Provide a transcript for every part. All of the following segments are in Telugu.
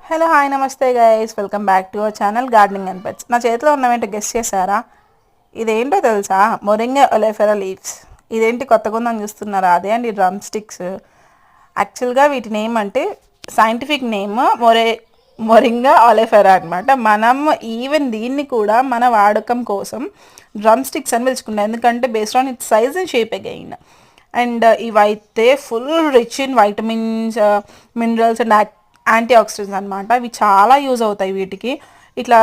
హలో హాయ్ నమస్తే guys, welcome back to our channel gardening and pets. నా చేతిలో ఉన్నవేంటో గెస్ చేశారా? ఇదేంటో తెలుసా? Moringa oleifera leaves. ఇదేంటి కొత్తగా ఉందని చూస్తున్నారా? అదే అండి డ్రమ్ స్టిక్స్. యాక్చువల్గా వీటి నేమ్ అంటే సైంటిఫిక్ నేమ్ మొరింగా ఒలేఫెరా అనమాట. మనం ఈవెన్ దీన్ని కూడా మన వాడకం కోసం డ్రమ్ స్టిక్స్ అని పిలుచుకున్నాం, ఎందుకంటే based on its size and shape again. And ఇవైతే full rich in vitamins, minerals and antioxidants అనమాట. ఇవి చాలా యూజ్ అవుతాయి వీటికి. ఇట్లా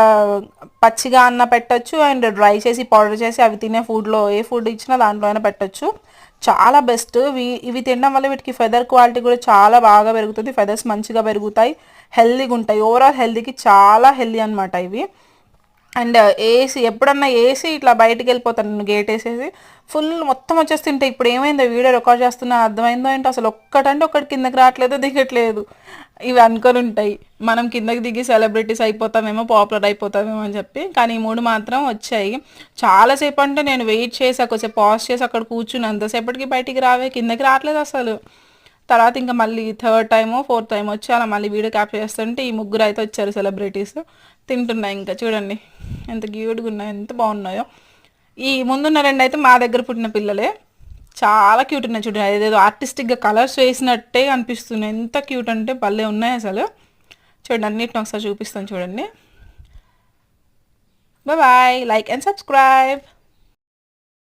పచ్చిగా అన్న పెట్టచ్చు, అండ్ డ్రై చేసి పౌడర్ చేసి అవి తినే ఫుడ్లో ఏ ఫుడ్ ఇచ్చినా దాంట్లో అయినా పెట్టచ్చు. చాలా బెస్ట్. ఇవి తినడం వల్ల వీటికి ఫెదర్ క్వాలిటీ కూడా చాలా బాగా పెరుగుతుంది. ఫెదర్స్ మంచిగా పెరుగుతాయి, హెల్దీగా ఉంటాయి. ఓవరాల్ హెల్తీకి చాలా హెల్దీ అనమాట ఇవి. అండ్ ఏసీ ఎప్పుడన్నా ఏసీ ఇట్లా బయటికి వెళ్ళిపోతాను గేట్ వేసేసి ఫుల్ మొత్తం వచ్చేస్తుంటే. ఇప్పుడు ఏమైందో వీడియో రికార్డ్ చేస్తున్నా అర్థమైందో ఏంటో, అసలు ఒక్కటంటే ఒక్కటి కిందకి రావట్లేదు, దిగట్లేదు. ఇవి అనుకొని ఉంటాయి మనం కిందకి దిగి సెలబ్రిటీస్ అయిపోతామేమో, పాపులర్ అయిపోతామేమో అని చెప్పి. కానీ ఈ మూడు మాత్రం వచ్చాయి. చాలాసేపు అంటే నేను వెయిట్ చేసి కొంచెం పాజ్ చేసి అక్కడ కూర్చుని అంతసేపటికి బయటికి రావే, కిందకి రావట్లేదు అసలు. తర్వాత ఇంకా మళ్ళీ థర్డ్ టైమో ఫోర్త్ టైం వచ్చి అలా మళ్ళీ వీడియో క్యాప్చర్ చేస్తుంటే ఈ ముగ్గురు అయితే వచ్చారు సెలబ్రిటీస్. తింటున్నాయి. ఇంకా చూడండి ఎంత క్యూట్గా ఉన్నాయో, ఎంత బాగున్నాయో. ఈ ముందున్న రెండు అయితే మా దగ్గర పుట్టిన పిల్లలే. చాలా క్యూట్ ఉన్నాయి చూడండి. ఏదేదో ఆర్టిస్టిక్గా కలర్స్ వేసినట్టే అనిపిస్తున్నాయి. ఎంత క్యూట్ అంటే భలే ఉన్నాయి అసలు. చూడండి అన్నిటిని ఒకసారి చూపిస్తాను చూడండి. Bye, like and subscribe.